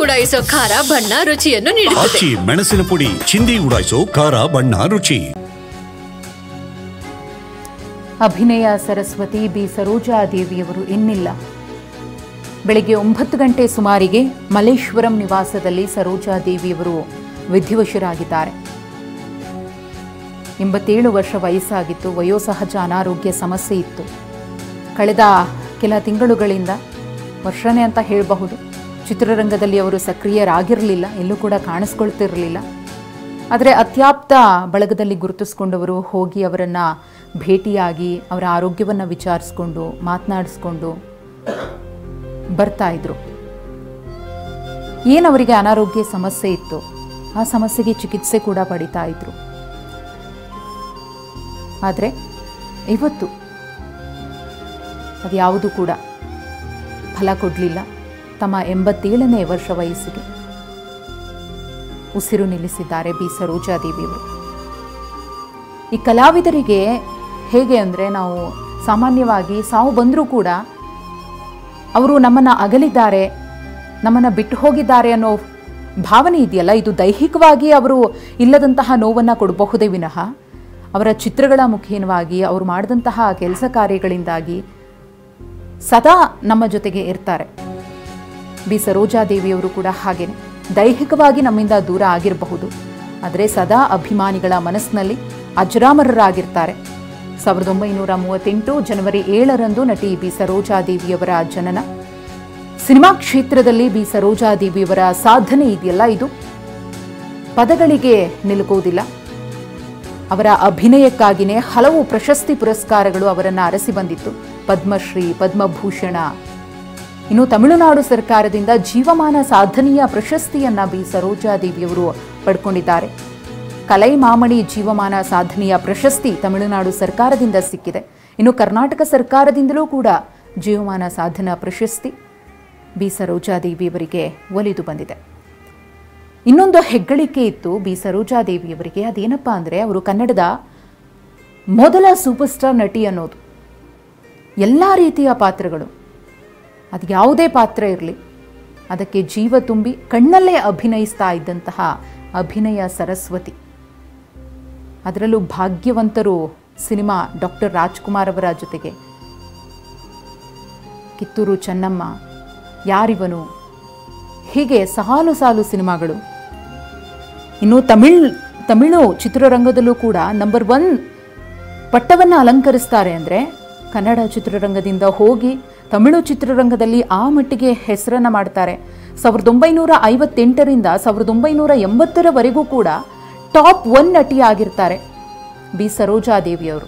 ಉಡಾಯಿಸೋ ಖಾರ ಬಣ್ಣ ರುಚಿಯನ್ನು ನೀಡುತ್ತದೆ. ಮೆಣಸಿನ ಪುಡಿ ಚಿಂದಿ ಉಡಾಯಿಸೋ ಖಾರ ಬಣ್ಣ ರುಚಿ. ಅಭಿನಯ ಸರಸ್ವತಿ ಬಿ ಸರೋಜಾದೇವಿಯವರು ಇನ್ನಿಲ್ಲ. ಬೆಳಗ್ಗೆ 9 ಗಂಟೆ ಸುಮಾರಿಗೆ ಮಲ್ಲೇಶ್ವರಂ ನಿವಾಸದಲ್ಲಿ ಸರೋಜಾದೇವಿಯವರು ವಿಧಿವಶರಾಗಿದ್ದಾರೆ. 87 ವರ್ಷ ವಯಸ್ಸಾಗಿತ್ತು. ವಯೋಸಹಜ ಅನಾರೋಗ್ಯ ಸಮಸ್ಯೆ ಇತ್ತು. ಕಳೆದ ಕೆಲ ತಿಂಗಳುಗಳಿಂದ, ವರ್ಷನೇ ಅಂತ ಹೇಳಬಹುದು, ಚಿತ್ರರಂಗದಲ್ಲಿ ಅವರು ಸಕ್ರಿಯರಾಗಿರಲಿಲ್ಲ, ಎಲ್ಲೂ ಕೂಡ ಕಾಣಿಸ್ಕೊಳ್ತಿರಲಿಲ್ಲ. ಆದರೆ ಅತ್ಯಾಪ್ತ ಬಳಗದಲ್ಲಿ ಗುರುತಿಸ್ಕೊಂಡವರು ಹೋಗಿ ಅವರನ್ನು ಭೇಟಿಯಾಗಿ ಅವರ ಆರೋಗ್ಯವನ್ನು ವಿಚಾರಿಸ್ಕೊಂಡು ಮಾತನಾಡಿಸ್ಕೊಂಡು ಬರ್ತಾಯಿದ್ರು. ಏನವರಿಗೆ ಅನಾರೋಗ್ಯ ಸಮಸ್ಯೆ ಇತ್ತು ಆ ಸಮಸ್ಯೆಗೆ ಚಿಕಿತ್ಸೆ ಕೂಡ ಪಡಿತಾ ಇದ್ರು. ಆದರೆ ಇವತ್ತು ಅದ್ಯಾವುದೂ ಕೂಡ ಫಲ ಕೊಡಲಿಲ್ಲ. ತಮ್ಮ 87ನೇ ವರ್ಷ ವಯಸ್ಸಿಗೆ ಉಸಿರು ನಿಲ್ಲಿಸಿದ್ದಾರೆ ಬಿ ಸರೋಜಾದೇವಿಯವರು. ಈ ಕಲಾವಿದರಿಗೆ ಹೇಗೆ ಅಂದರೆ, ನಾವು ಸಾಮಾನ್ಯವಾಗಿ ಸಾವು ಬಂದರೂ ಕೂಡ ಅವರು ನಮ್ಮನ್ನು ಅಗಲಿದ್ದಾರೆ, ನಮ್ಮನ್ನು ಬಿಟ್ಟು ಹೋಗಿದ್ದಾರೆ ಅನ್ನೋ ಭಾವನೆ ಇದೆಯಲ್ಲ, ಇದು ದೈಹಿಕವಾಗಿ ಅವರು ಇಲ್ಲದಂತಹ ನೋವನ್ನು ಕೊಡಬಹುದೇ ವಿನಃ ಅವರ ಚಿತ್ರಗಳ ಮುಖೇನವಾಗಿ ಅವರು ಮಾಡಿದಂತಹ ಕೆಲಸ ಕಾರ್ಯಗಳಿಂದಾಗಿ ಸದಾ ನಮ್ಮ ಜೊತೆಗೆ ಇರ್ತಾರೆ. ಬಿ ಸರೋಜಾದೇವಿಯವರು ಕೂಡ ಹಾಗೇನೆ ದೈಹಿಕವಾಗಿ ನಮ್ಮಿಂದ ದೂರ ಆಗಿರಬಹುದು, ಆದರೆ ಸದಾ ಅಭಿಮಾನಿಗಳ ಮನಸ್ಸಿನಲ್ಲಿ ಅಜರಾಮರರಾಗಿರ್ತಾರೆ. 1938 ಜನವರಿ 7ರಂದು ನಟಿ ಬಿ ಸರೋಜಾದೇವಿಯವರ ಜನನ. ಸಿನಿಮಾ ಕ್ಷೇತ್ರದಲ್ಲಿ ಬಿ ಸರೋಜಾದೇವಿಯವರ ಸಾಧನೆ ಇದೆಯಲ್ಲ, ಇದು ಪದಗಳಿಗೆ ನಿಲುಕುವುದಿಲ್ಲ. ಅವರ ಅಭಿನಯಕ್ಕಾಗಿಯೇ ಹಲವು ಪ್ರಶಸ್ತಿ ಪುರಸ್ಕಾರಗಳು ಅವರನ್ನು ಅರಸಿ ಬಂದಿತ್ತು. ಪದ್ಮಶ್ರೀ, ಪದ್ಮಭೂಷಣ. ಇನ್ನು ತಮಿಳುನಾಡು ಸರ್ಕಾರದಿಂದ ಜೀವಮಾನ ಸಾಧನೆಯ ಪ್ರಶಸ್ತಿಯನ್ನ ಬಿ ಸರೋಜಾದೇವಿಯವರು ಪಡ್ಕೊಂಡಿದ್ದಾರೆ. ಕಲೈಮಾಮಣಿ ಜೀವಮಾನ ಸಾಧನೆಯ ಪ್ರಶಸ್ತಿ ತಮಿಳುನಾಡು ಸರ್ಕಾರದಿಂದ ಸಿಕ್ಕಿದೆ. ಇನ್ನು ಕರ್ನಾಟಕ ಸರ್ಕಾರದಿಂದಲೂ ಕೂಡ ಜೀವಮಾನ ಸಾಧನಾ ಪ್ರಶಸ್ತಿ ಬಿ ಸರೋಜಾದೇವಿಯವರಿಗೆ ಒಲಿದು ಬಂದಿದೆ. ಇನ್ನೊಂದು ಹೆಗ್ಗಳಿಕೆ ಇತ್ತು ಬಿ ಸರೋಜಾದೇವಿಯವರಿಗೆ. ಅದೇನಪ್ಪ ಅಂದರೆ, ಅವರು ಕನ್ನಡದ ಮೊದಲ ಸೂಪರ್ ಸ್ಟಾರ್ ನಟಿ ಅನ್ನೋದು. ಎಲ್ಲ ರೀತಿಯ ಪಾತ್ರಗಳು, ಅದು ಯಾವುದೇ ಪಾತ್ರ ಇರಲಿ ಅದಕ್ಕೆ ಜೀವ ತುಂಬಿ ಕಣ್ಣಲ್ಲೇ ಅಭಿನಯಿಸ್ತಾ ಇದ್ದಂತಹ ಅಭಿನಯ ಸರಸ್ವತಿ. ಅದರಲ್ಲೂ ಭಾಗ್ಯವಂತರು ಸಿನಿಮಾ ಡಾಕ್ಟರ್ ರಾಜ್ಕುಮಾರ್ ಅವರ ಜೊತೆಗೆ, ಕಿತ್ತೂರು ಚೆನ್ನಮ್ಮ, ಯಾರಿವನು, ಹೀಗೆ ಸಾಲು ಸಾಲು ಸಿನಿಮಾಗಳು. ಇನ್ನು ತಮಿಳು ಚಿತ್ರರಂಗದಲ್ಲೂ ಕೂಡ ನಂಬರ್ 1 ಪಟ್ಟವನ್ನು ಅಲಂಕರಿಸ್ತಾರೆ. ಅಂದರೆ ಕನ್ನಡ ಚಿತ್ರರಂಗದಿಂದ ಹೋಗಿ ತಮಿಳು ಚಿತ್ರರಂಗದಲ್ಲಿ ಆ ಮಟ್ಟಿಗೆ ಹೆಸರನ್ನು ಮಾಡ್ತಾರೆ. 1958ರಿಂದ 1980ರವರೆಗೂ ಕೂಡ ಟಾಪ್ 1 ನಟಿ ಆಗಿರ್ತಾರೆ ಬಿ ಸರೋಜಾದೇವಿಯವರು.